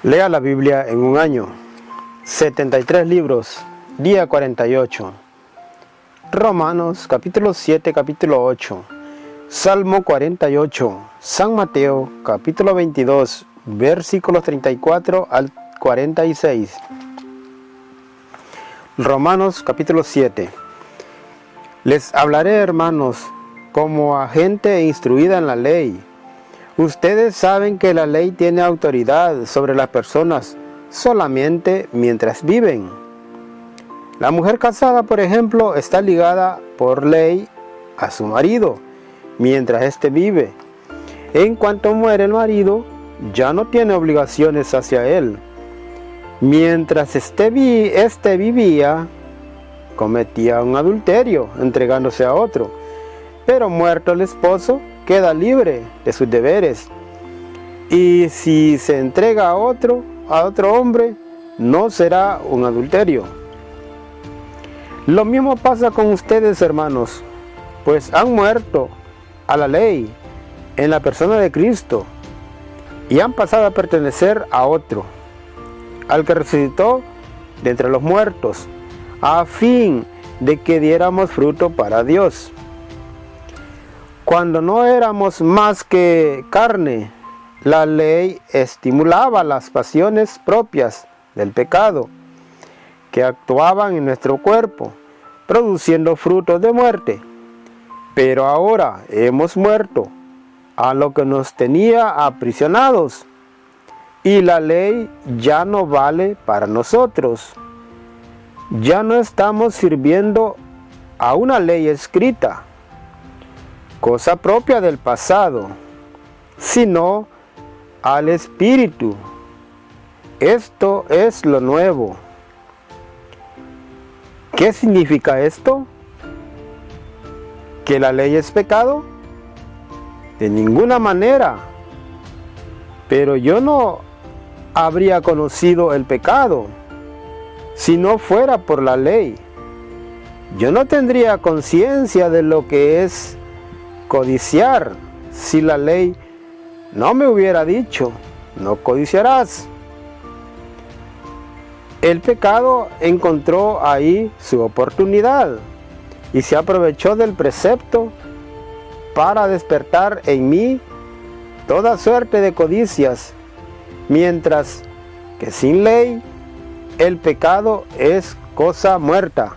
Lea la Biblia en un año. 73 libros, día 48. Romanos capítulo 7, capítulo 8. Salmo 48. San Mateo capítulo 22, versículos 34 al 46. Romanos capítulo 7. Les hablaré, hermanos, como a gente instruida en la ley. Ustedes saben que la ley tiene autoridad sobre las personas solamente mientras viven. La mujer casada, por ejemplo, está ligada por ley a su marido mientras éste vive. En cuanto muere el marido, ya no tiene obligaciones hacia él. Mientras éste vivía, cometía un adulterio entregándose a otro, pero muerto el esposo, queda libre de sus deberes. Y si se entrega a otro hombre, no será un adulterio. Lo mismo pasa con ustedes, hermanos, pues han muerto a la ley en la persona de Cristo y han pasado a pertenecer a otro, al que resucitó de entre los muertos, a fin de que diéramos fruto para Dios. Cuando no éramos más que carne, la ley estimulaba las pasiones propias del pecado que actuaban en nuestro cuerpo, produciendo frutos de muerte. Pero ahora hemos muerto a lo que nos tenía aprisionados, y la ley ya no vale para nosotros. Ya no estamos sirviendo a una ley escrita, cosa propia del pasado, sino al Espíritu. Esto es lo nuevo. ¿Qué significa esto? ¿Que la ley es pecado? De ninguna manera. Pero yo no habría conocido el pecado si no fuera por la ley. Yo no tendría conciencia de lo que es codiciar si la ley no me hubiera dicho, no codiciarás. El pecado encontró ahí su oportunidad y se aprovechó del precepto para despertar en mí toda suerte de codicias, mientras que sin ley el pecado es cosa muerta.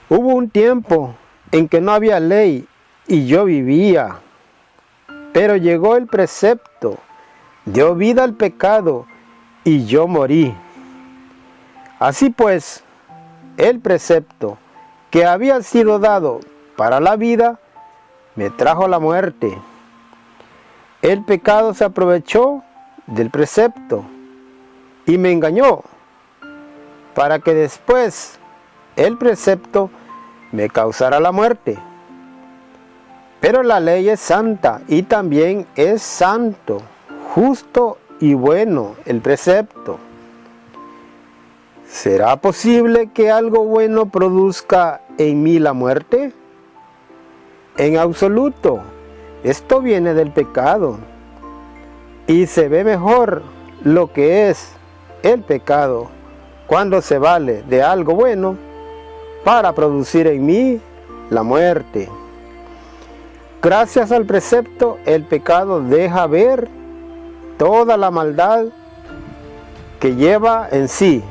Hubo un tiempo en que no había ley y yo vivía, pero llegó el precepto, dio vida al pecado y yo morí. Así pues, el precepto que había sido dado para la vida me trajo la muerte. El pecado se aprovechó del precepto y me engañó, para que después el precepto me causara la muerte. Pero la ley es santa y también es santo, justo y bueno el precepto. ¿Será posible que algo bueno produzca en mí la muerte? En absoluto, esto viene del pecado. Y se ve mejor lo que es el pecado cuando se vale de algo bueno para producir en mí la muerte. Gracias al precepto, el pecado deja ver toda la maldad que lleva en sí.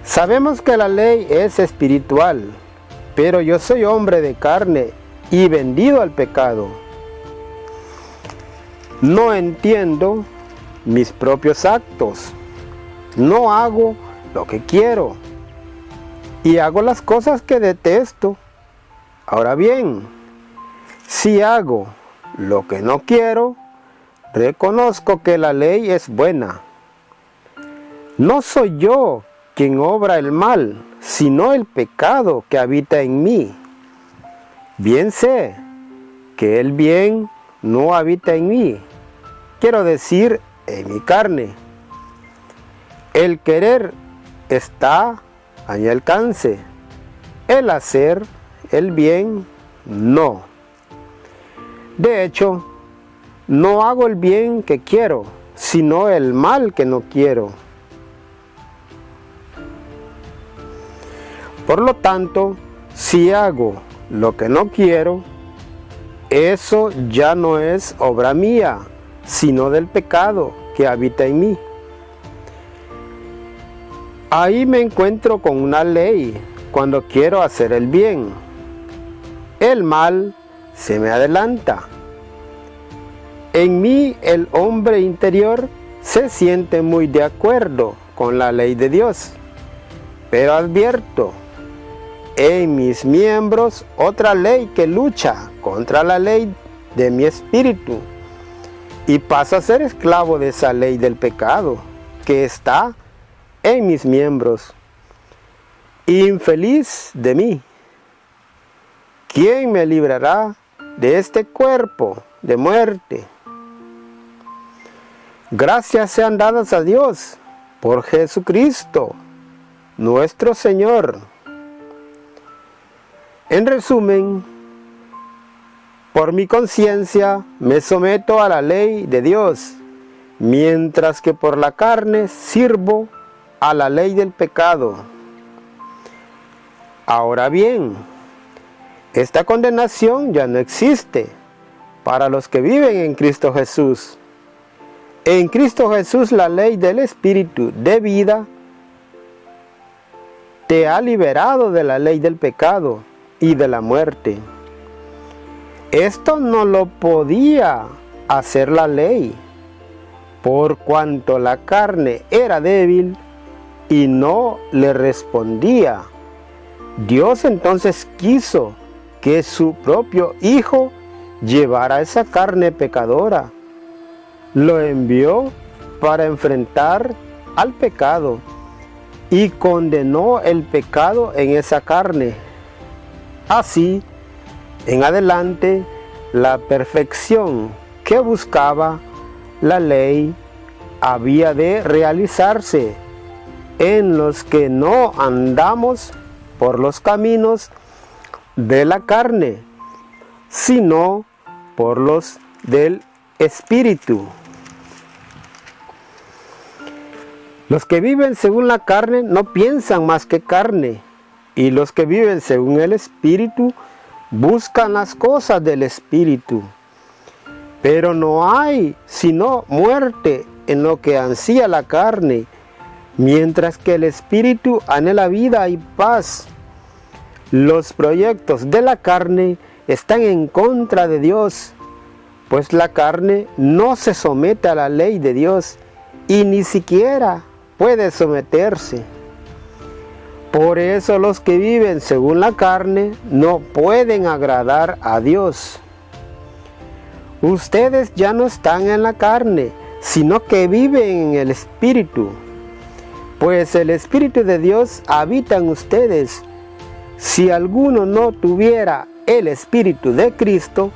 Sabemos que la ley es espiritual, pero yo soy hombre de carne y vendido al pecado. No entiendo mis propios actos. No hago lo que quiero y hago las cosas que detesto. Ahora bien, si hago lo que no quiero, reconozco que la ley es buena. No soy yo quien obra el mal, sino el pecado que habita en mí. Bien sé que el bien no habita en mí, quiero decir, en mi carne. El querer está a mi alcance, el hacer el bien no. De hecho, no hago el bien que quiero, sino el mal que no quiero. Por lo tanto, si hago lo que no quiero, eso ya no es obra mía, sino del pecado que habita en mí. Ahí me encuentro con una ley cuando quiero hacer el bien. El mal se me adelanta. En mí el hombre interior se siente muy de acuerdo con la ley de Dios, pero advierto, en mis miembros otra ley que lucha contra la ley de mi espíritu y paso a ser esclavo de esa ley del pecado que está en mis miembros. Infeliz de mí, ¿quién me librará de este cuerpo de muerte? Gracias sean dadas a Dios por Jesucristo, nuestro Señor. En resumen, por mi conciencia me someto a la ley de Dios, mientras que por la carne sirvo a la ley del pecado. Ahora bien, esta condenación ya no existe para los que viven en Cristo Jesús. En Cristo Jesús la ley del Espíritu de vida te ha liberado de la ley del pecado y de la muerte. Esto no lo podía hacer la ley, por cuanto la carne era débil y no le respondía. Dios entonces quiso que su propio Hijo llevara esa carne pecadora. Lo envió para enfrentar al pecado y condenó el pecado en esa carne. Así, en adelante, la perfección que buscaba la ley había de realizarse en los que no andamos por los caminos de la carne, sino por los del Espíritu. Los que viven según la carne no piensan más que carne, y los que viven según el Espíritu buscan las cosas del Espíritu. Pero no hay sino muerte en lo que ansía la carne, mientras que el Espíritu anhela vida y paz. Los proyectos de la carne están en contra de Dios, pues la carne no se somete a la ley de Dios y ni siquiera puede someterse. Por eso los que viven según la carne no pueden agradar a Dios. Ustedes ya no están en la carne, sino que viven en el Espíritu, pues el Espíritu de Dios habita en ustedes. Si alguno no tuviera el Espíritu de Cristo,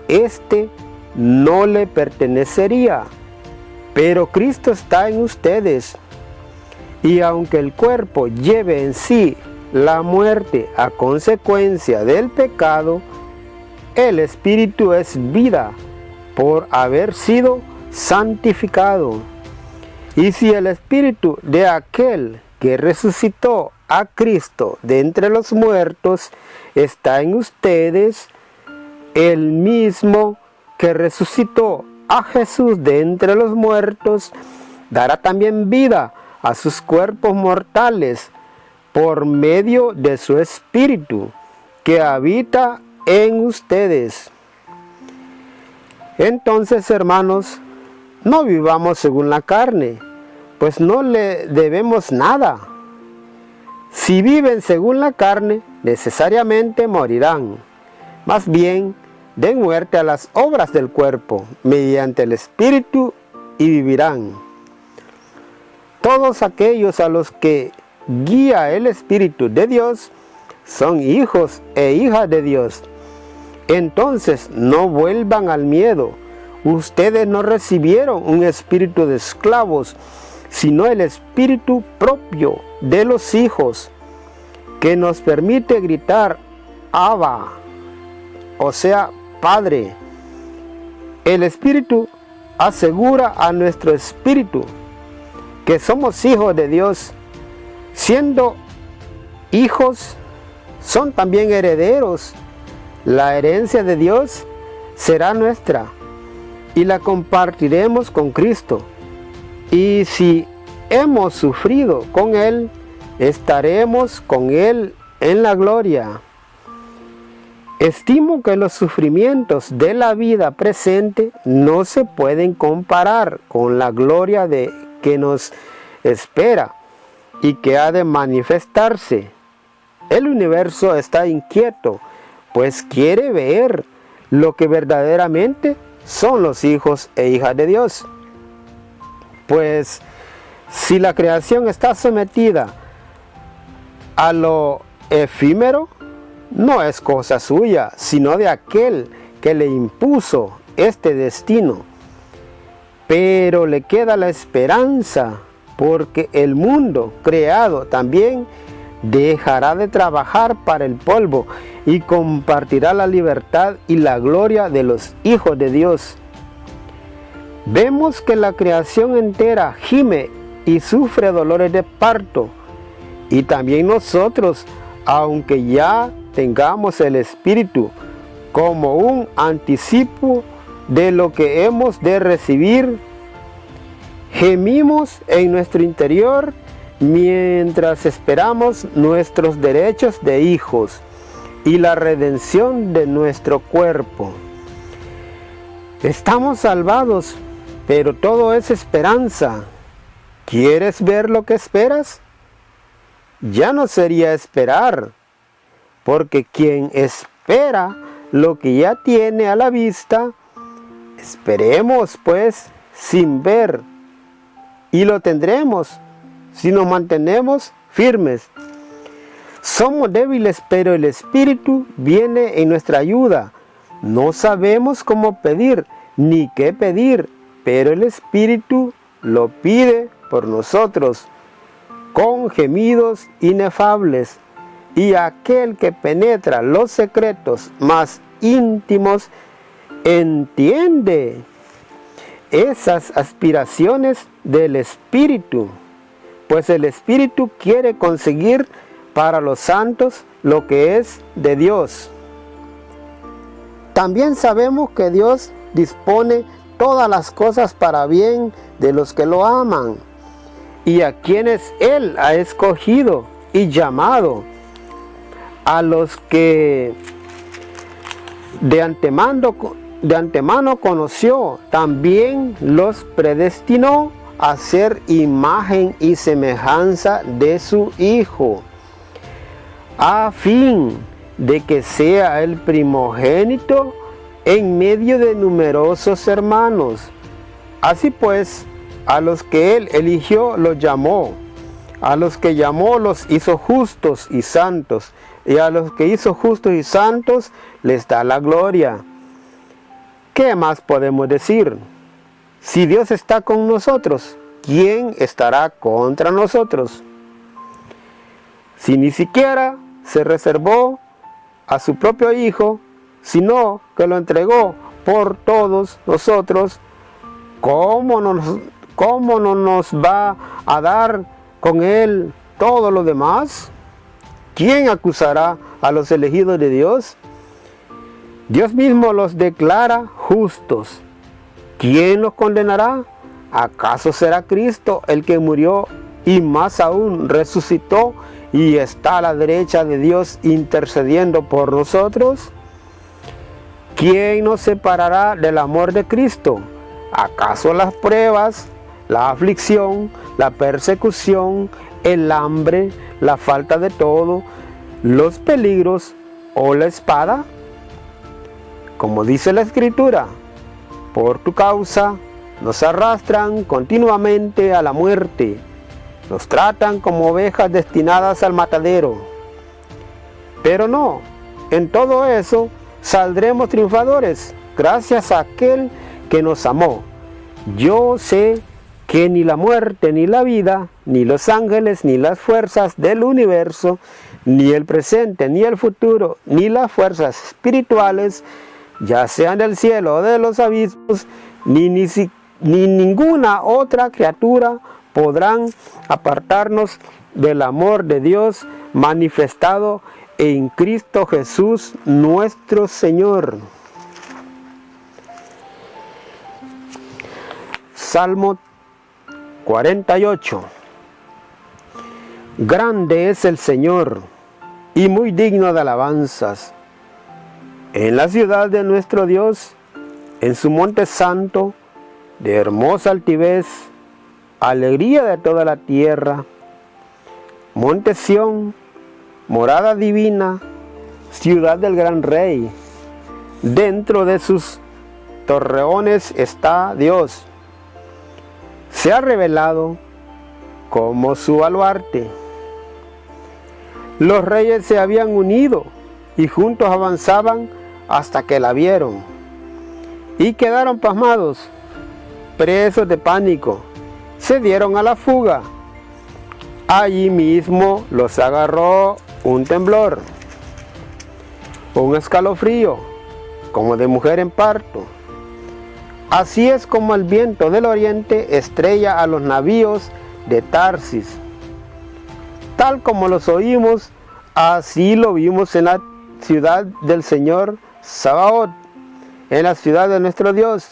éste no le pertenecería. Pero Cristo está en ustedes. Y aunque el cuerpo lleve en sí la muerte a consecuencia del pecado, el Espíritu es vida por haber sido santificado. Y si el Espíritu de aquel que resucitó a Cristo de entre los muertos está en ustedes, el mismo que resucitó a Jesús de entre los muertos dará también vida a sus cuerpos mortales por medio de su Espíritu que habita en ustedes. Entonces, hermanos, no vivamos según la carne, pues no le debemos nada. Si viven según la carne, necesariamente morirán. Más bien, den muerte a las obras del cuerpo mediante el Espíritu y vivirán. Todos aquellos a los que guía el Espíritu de Dios son hijos e hijas de Dios. Entonces no vuelvan al miedo. Ustedes no recibieron un espíritu de esclavos, sino el espíritu propio de los hijos, que nos permite gritar Abba, o sea, Padre. El Espíritu asegura a nuestro espíritu que somos hijos de Dios. Siendo hijos, son también herederos. La herencia de Dios será nuestra y la compartiremos con Cristo. Y si hemos sufrido con Él, estaremos con Él en la gloria. Estimo que los sufrimientos de la vida presente no se pueden comparar con la gloria que nos espera y que ha de manifestarse. El universo está inquieto, pues quiere ver lo que verdaderamente son los hijos e hijas de Dios. Pues si la creación está sometida a lo efímero, no es cosa suya, sino de aquel que le impuso este destino. Pero le queda la esperanza, porque el mundo creado también dejará de trabajar para el polvo y compartirá la libertad y la gloria de los hijos de Dios. Vemos que la creación entera gime y sufre dolores de parto, y también nosotros, aunque ya tengamos el Espíritu como un anticipo de lo que hemos de recibir, gemimos en nuestro interior mientras esperamos nuestros derechos de hijos y la redención de nuestro cuerpo. Estamos salvados, pero todo es esperanza. ¿Quieres ver lo que esperas? Ya no sería esperar, porque quien espera lo que ya tiene a la vista, esperemos pues sin ver, y lo tendremos si nos mantenemos firmes. Somos débiles, pero el Espíritu viene en nuestra ayuda. No sabemos cómo pedir ni qué pedir, pero el Espíritu lo pide por nosotros con gemidos inefables. Y aquel que penetra los secretos más íntimos entiende esas aspiraciones del Espíritu, pues el Espíritu quiere conseguir para los santos lo que es de Dios. También sabemos que Dios dispone todas las cosas para bien de los que lo aman y a quienes Él ha escogido y llamado. A los que de antemano conoció, también los predestinó a ser imagen y semejanza de su Hijo, a fin de que sea el primogénito en medio de numerosos hermanos. Así pues, a los que Él eligió los llamó, a los que llamó los hizo justos y santos, y a los que hizo justos y santos les da la gloria. ¿Qué más podemos decir? Si Dios está con nosotros, ¿quién estará contra nosotros? Si ni siquiera se reservó a su propio Hijo, sino que lo entregó por todos nosotros, ¿cómo no nos va a dar con Él todo lo demás? ¿Quién acusará a los elegidos de Dios? Dios mismo los declara justos. ¿Quién los condenará? ¿Acaso será Cristo el que murió y más aún resucitó y está a la derecha de Dios intercediendo por nosotros? ¿Quién nos separará del amor de Cristo? ¿Acaso las pruebas, la aflicción, la persecución, el hambre, la falta de todo, los peligros o la espada? Como dice la Escritura, por tu causa nos arrastran continuamente a la muerte, nos tratan como ovejas destinadas al matadero. Pero no, en todo eso saldremos triunfadores, gracias a aquel que nos amó. Yo sé que ni la muerte, ni la vida, ni los ángeles, ni las fuerzas del universo, ni el presente, ni el futuro, ni las fuerzas espirituales, ya sean del cielo o de los abismos, ni ninguna otra criatura podrán apartarnos del amor de Dios manifestado en Cristo Jesús nuestro Señor. Salmo 48. Grande es el Señor y muy digno de alabanzas. En la ciudad de nuestro Dios, en su monte santo, de hermosa altivez, alegría de toda la tierra. Monte Sión, morada divina, ciudad del gran Rey. Dentro de sus torreones está Dios. Se ha revelado como su baluarte. Los reyes se habían unido y juntos avanzaban hasta que la vieron. Y quedaron pasmados, presos de pánico. Se dieron a la fuga. Allí mismo los agarró un temblor, un escalofrío, como de mujer en parto. Así es como el viento del oriente estrella a los navíos de Tarsis. Tal como los oímos, así lo vimos en la ciudad del Señor Sabaoth, en la ciudad de nuestro Dios.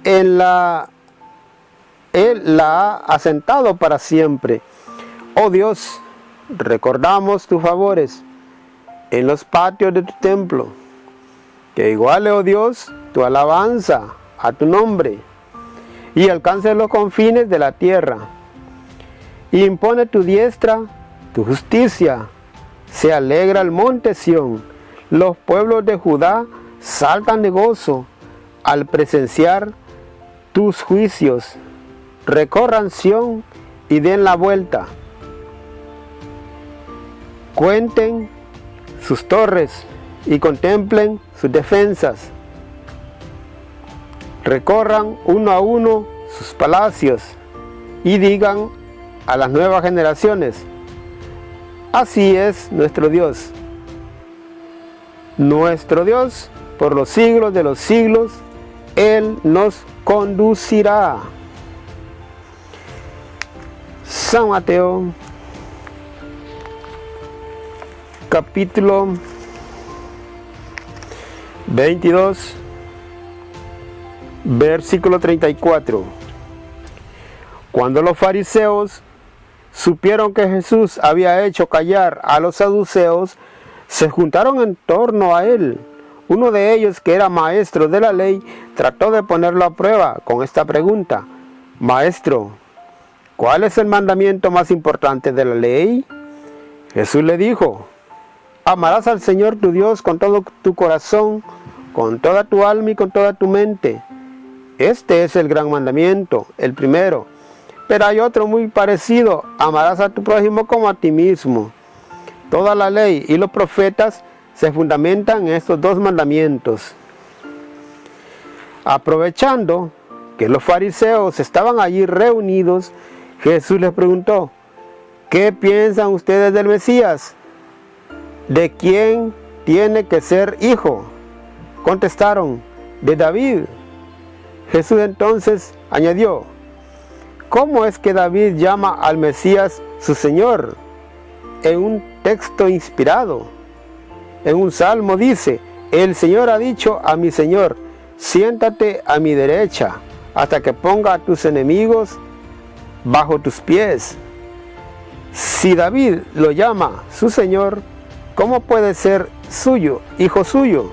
Él la ha asentado para siempre. Oh Dios, recordamos tus favores en los patios de tu templo. Que iguale, oh Dios, tu alabanza a tu nombre y alcance los confines de la tierra. Y impone tu diestra, tu justicia. Se alegra el monte Sión. Los pueblos de Judá saltan de gozo al presenciar tus juicios. Recorran Sión y den la vuelta. Cuenten sus torres y contemplen sus defensas. Recorran uno a uno sus palacios y digan a las nuevas generaciones: así es nuestro Dios. Nuestro Dios, por los siglos de los siglos, Él nos conducirá. San Mateo, capítulo 22, versículo 34. Cuando los fariseos supieron que Jesús había hecho callar a los saduceos, se juntaron en torno a él. Uno de ellos, que era maestro de la ley, trató de ponerlo a prueba con esta pregunta: Maestro, ¿cuál es el mandamiento más importante de la ley? Jesús le dijo: amarás al Señor tu Dios con todo tu corazón, con toda tu alma y con toda tu mente. Este es el gran mandamiento, el primero. Pero hay otro muy parecido: amarás a tu prójimo como a ti mismo. Toda la ley y los profetas se fundamentan en estos dos mandamientos. Aprovechando que los fariseos estaban allí reunidos, Jesús les preguntó: ¿qué piensan ustedes del Mesías? ¿De quién tiene que ser hijo? Contestaron: de David. Jesús entonces añadió: ¿cómo es que David llama al Mesías su Señor? En un texto inspirado, en un salmo dice: el Señor ha dicho a mi Señor: siéntate a mi derecha, hasta que ponga a tus enemigos bajo tus pies. Si David lo llama su Señor, ¿cómo puede ser suyo, hijo suyo?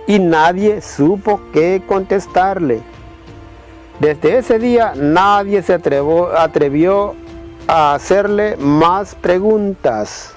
Y nadie supo qué contestarle. Desde ese día nadie se atrevió a hacerle más preguntas.